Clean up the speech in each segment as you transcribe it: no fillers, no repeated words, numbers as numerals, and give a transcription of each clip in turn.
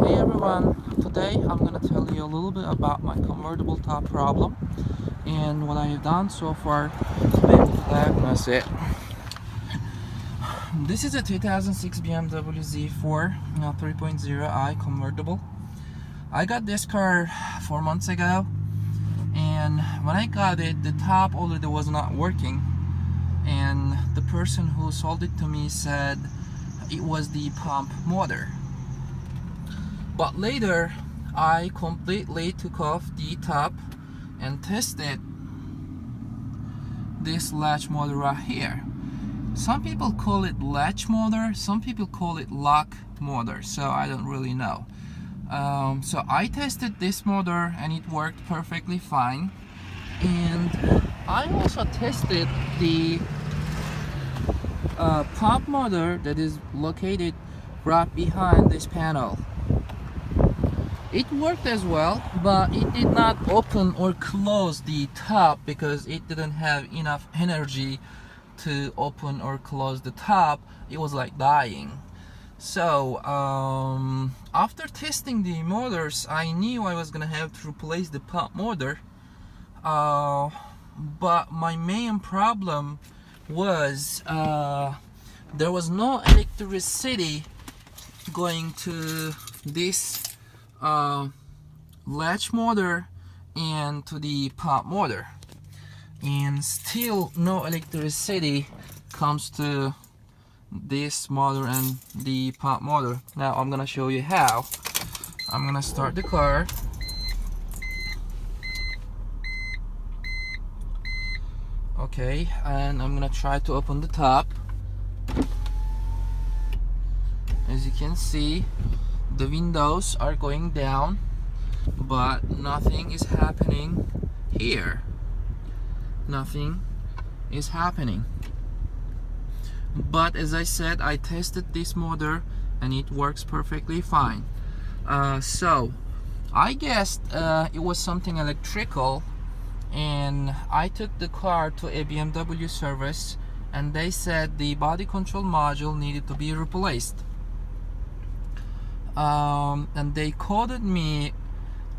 Hey everyone, today I'm gonna tell you a little bit about my convertible top problem and what I have done so far to be able to diagnose it. This is a 2006 BMW Z4 3.0i convertible. I got this car 4 months ago, and when I got it, the top already was not working, and the person who sold it to me said it was the pump motor. But later, I completely took off the top and tested this latch motor right here. Some people call it latch motor, some people call it lock motor, so I don't really know. So I tested this motor and it worked perfectly fine. And I also tested the pump motor that is located right behind this panel. It worked as well, but it did not open or close the top because it didn't have enough energy to open or close the top. It was like dying. So after testing the motors, I knew I was gonna have to replace the pump motor, but my main problem was there was no electricity going to this latch motor and to the pump motor, and still no electricity comes to this motor and the pump motor. Now I'm gonna show you how. I'm gonna start the car. Okay, and I'm gonna try to open the top. As you can see, the windows are going down, but nothing is happening here. Nothing is happening. But as I said, I tested this motor and it works perfectly fine. So I guessed it was something electrical, and I took the car to a BMW service and they said the body control module needed to be replaced. And they quoted me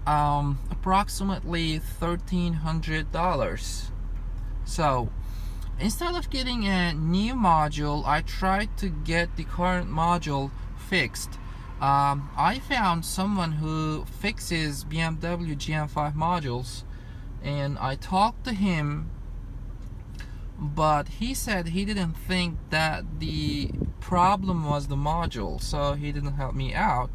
approximately $1,300. So instead of getting a new module, I tried to get the current module fixed. I found someone who fixes BMW GM5 modules, and I talked to him, but he said he didn't think that the problem was the module, so he didn't help me out.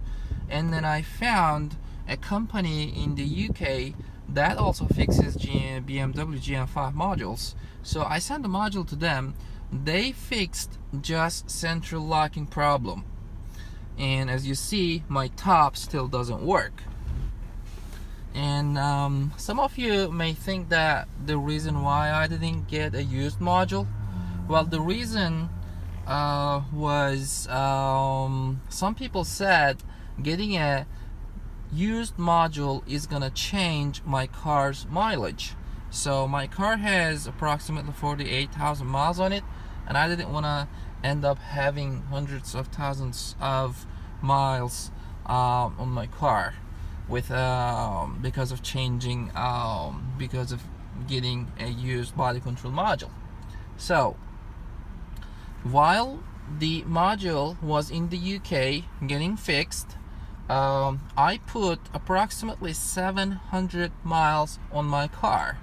And then I found a company in the UK that also fixes BMW GM5 modules, so I sent the module to them. They fixed just central locking problem, and as you see, my top still doesn't work. And some of you may think that the reason why I didn't get a used module, well, the reason was some people said getting a used module is gonna change my car's mileage. So my car has approximately 48,000 miles on it, and I didn't want to end up having hundreds of thousands of miles on my car with because of changing because of getting a used body control module. So while the module was in the UK getting fixed, I put approximately 700 miles on my car.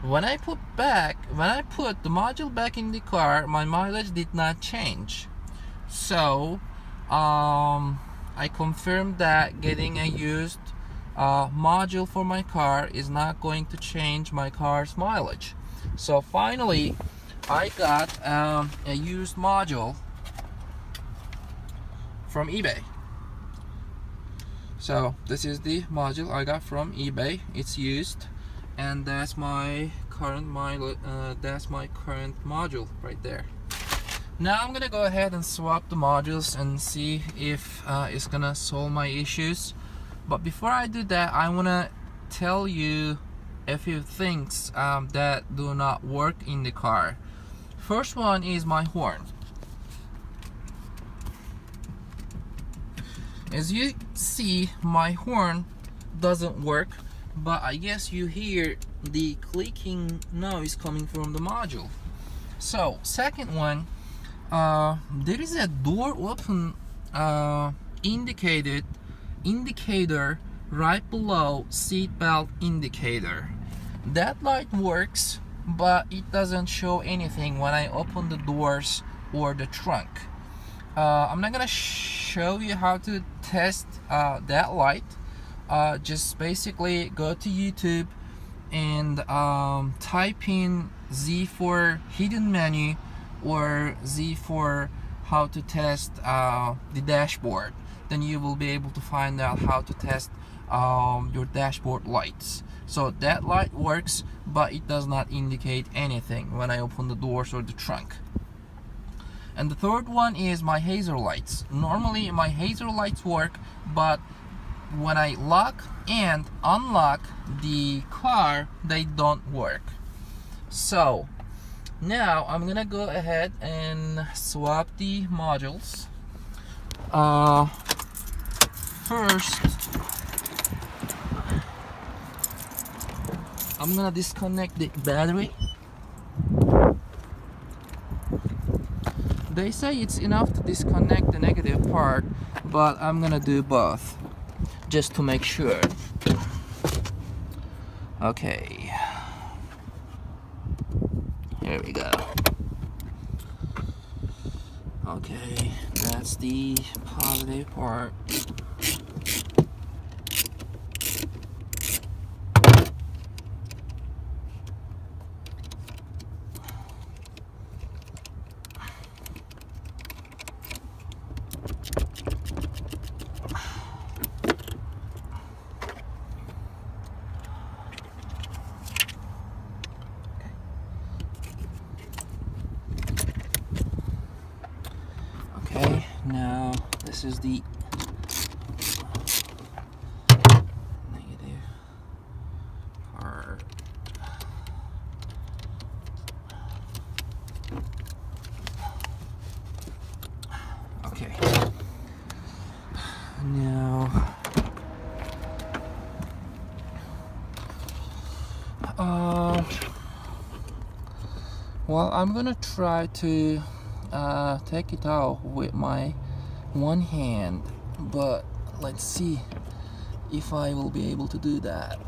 When I put the module back in the car, my mileage did not change. So I confirmed that getting a used module for my car is not going to change my car's mileage. So finally I got a used module from eBay. So this is the module I got from eBay. It's used, and that's my current module right there. Now I'm gonna go ahead and swap the modules and see if it's gonna solve my issues. But before I do that, I wanna tell you a few things that do not work in the car. First one is my horn. As you see, my horn doesn't work, but I guess you hear the clicking noise coming from the module. So second one, there is a door open indicator right below seatbelt indicator. That light works, but it doesn't show anything when I open the doors or the trunk. I'm not gonna show you how to test that light. Just basically go to YouTube and type in Z for hidden menu or Z for how to test the dashboard. Then you will be able to find out how to test your dashboard lights. So that light works, but it does not indicate anything when I open the doors or the trunk. And the third one is my hazer lights. Normally my hazer lights work, but when I lock and unlock the car, they don't work. So now I'm gonna go ahead and swap the modules. First, I'm gonna disconnect the battery. They say it's enough to disconnect the negative part, but I'm gonna do both just to make sure. Okay, here we go. Okay, that's the positive part. Okay, now this is the negative part. Okay, now well, I'm gonna try to take it out with my one hand, but let's see if I will be able to do that.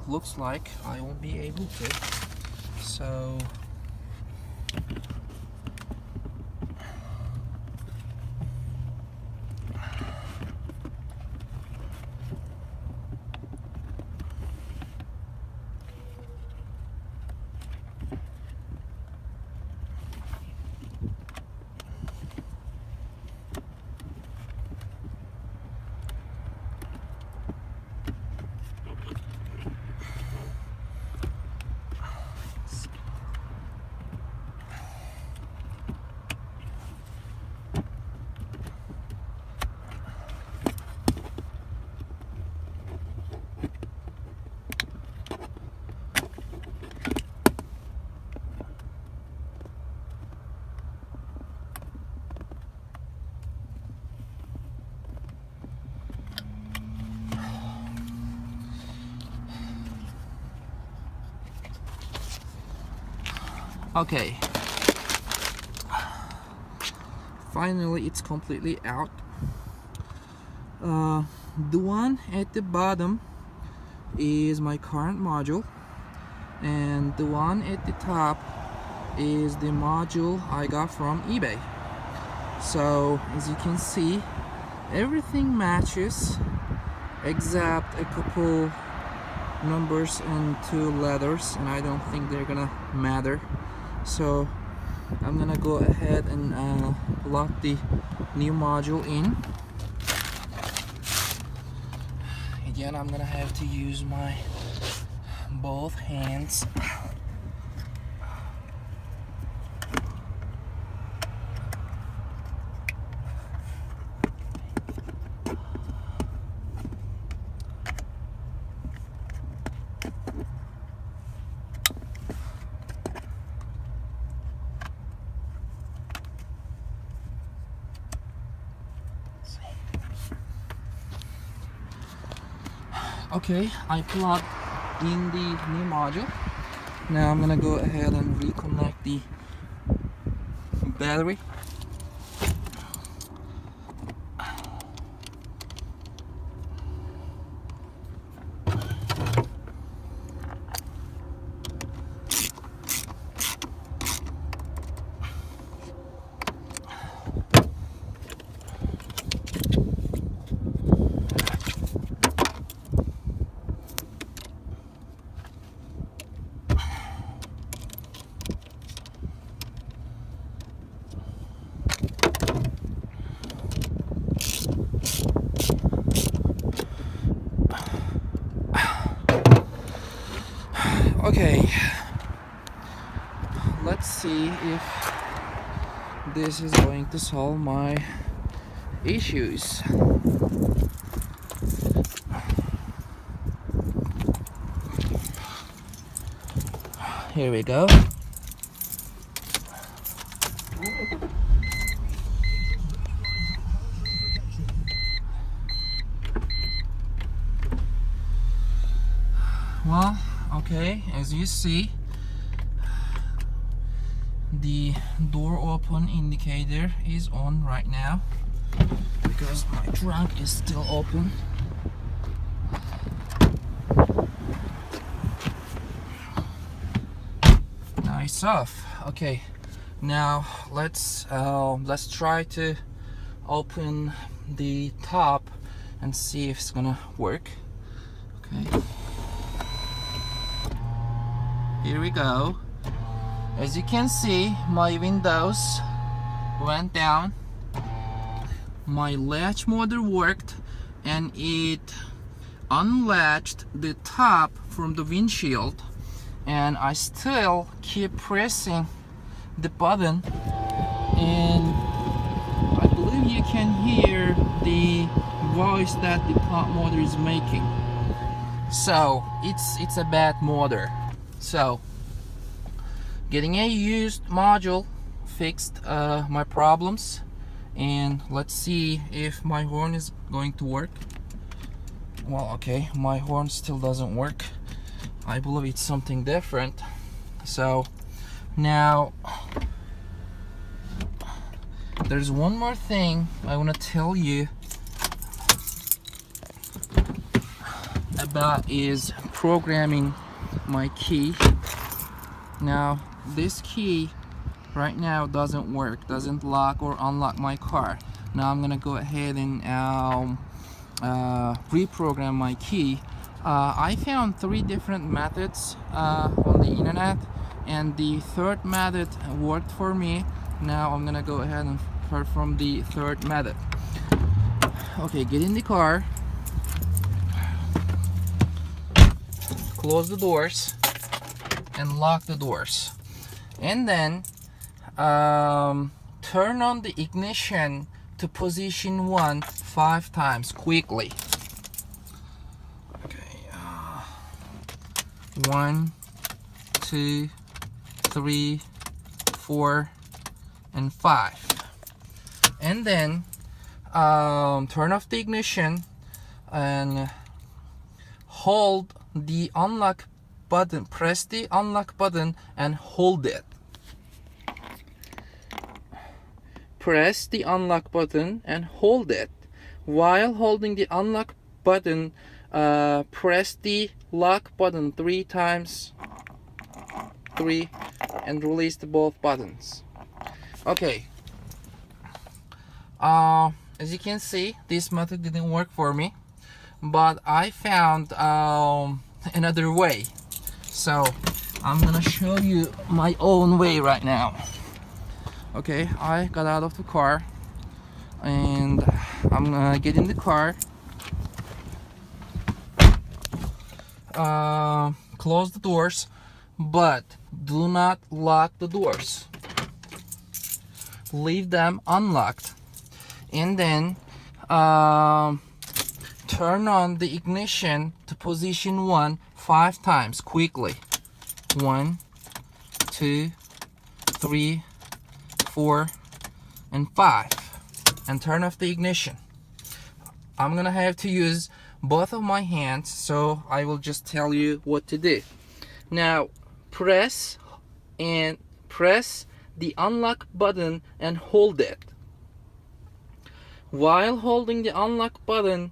Looks like I won't be able to, so okay. Finally, it's completely out. The one at the bottom is my current module, and the one at the top is the module I got from eBay. So as you can see, everything matches except a couple numbers and 2 letters, and I don't think they're gonna matter. So I'm gonna go ahead and lock the new module in. Again, I'm gonna have to use my both hands. Okay, I plugged in the new module. Now I'm gonna go ahead and reconnect the battery. Okay, let's see if this is going to solve my issues. Here we go. Well, okay, as you see, the door open indicator is on right now because my trunk is still open. Nice off. Okay, now let's try to open the top and see if it's gonna work. Okay, here we go. As you can see, my windows went down, my latch motor worked, and it unlatched the top from the windshield, and I still keep pressing the button, and I believe you can hear the voice that the top motor is making. So it's a bad motor. So getting a used module fixed my problems, and let's see if my horn is going to work. Well, okay, my horn still doesn't work. I believe it's something different. So now there's one more thing I want to tell you about, is programming my key. Now this key right now doesn't work, doesn't lock or unlock my car. Now I'm gonna go ahead and reprogram my key. I found 3 different methods on the internet, and the third method worked for me. Now I'm gonna go ahead and perform the third method. Okay, get in the car, close the doors and lock the doors, and then turn on the ignition to position 1 5 times quickly. Okay, 1, 2, 3, 4, and 5, and then turn off the ignition and hold the unlock button. Press the unlock button and hold it. Press the unlock button and hold it. While holding the unlock button, press the lock button 3 times, 3, and release the both buttons. Okay. As you can see, this method didn't work for me, but I found another way. So I'm gonna show you my own way right now. Okay, I got out of the car and I'm gonna get in the car, close the doors, but do not lock the doors. Leave them unlocked, and then turn on the ignition to position 1 5 times quickly. 1, 2, 3, 4, and 5, and turn off the ignition. I'm gonna have to use both of my hands, so I will just tell you what to do. Now press the unlock button and hold it. While holding the unlock button,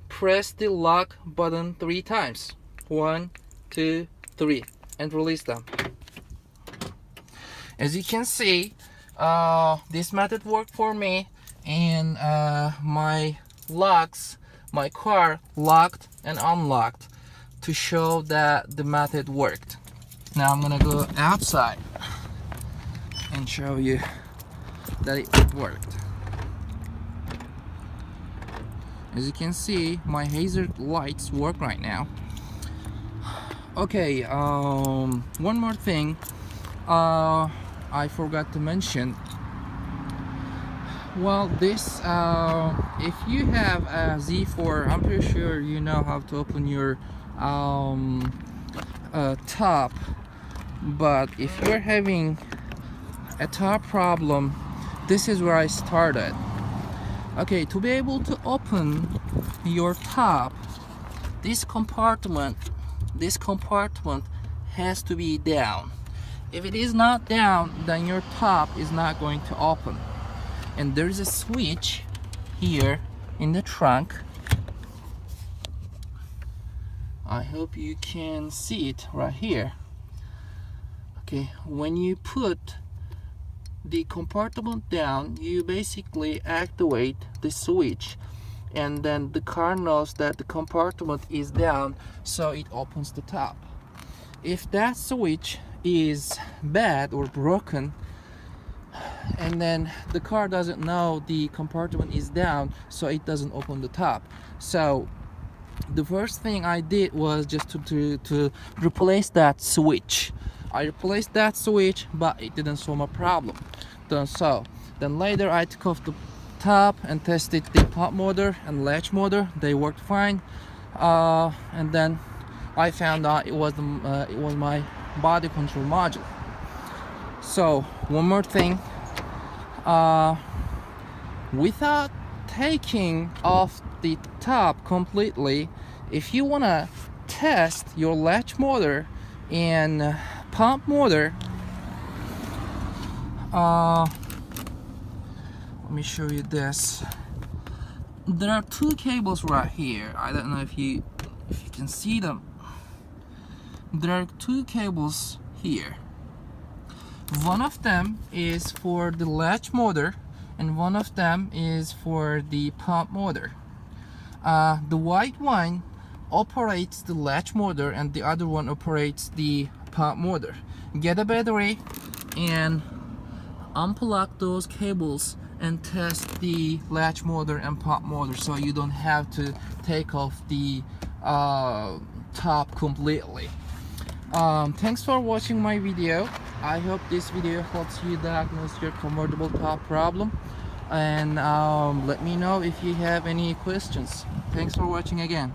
press the lock button 3 times. 1, 2, 3, and release them. As you can see, this method worked for me, and my car locked and unlocked to show that the method worked. Now I'm gonna go outside and show you that it worked. As you can see, my hazard lights work right now. Okay, one more thing I forgot to mention. Well, this if you have a Z4, I'm pretty sure you know how to open your top, but if you're having a top problem, this is where I started. Okay, to be able to open your top, this compartment has to be down. If it is not down, then your top is not going to open. And there's a switch here in the trunk. I hope you can see it right here. Okay, when you put the compartment down, you basically activate the switch, and then the car knows that the compartment is down, so it opens the top. If that switch is bad or broken, and then the car doesn't know the compartment is down, so it doesn't open the top. So the first thing I did was just to replace that switch. I replaced that switch, but it didn't solve my problem. Then later I took off the top and tested the pump motor and latch motor. They worked fine, and then I found out it was my body control module. So one more thing, without taking off the top completely, if you want to test your latch motor and pump motor, let me show you this. There are 2 cables right here. I don't know if you can see them. There are 2 cables here. One of them is for the latch motor, and one of them is for the pump motor. The white one operates the latch motor, and the other one operates the pump motor. Get a battery and unplug those cables and test the latch motor and pump motor, so you don't have to take off the top completely. Thanks for watching my video. I hope this video helps you diagnose your convertible top problem, and let me know if you have any questions. Thanks for watching again.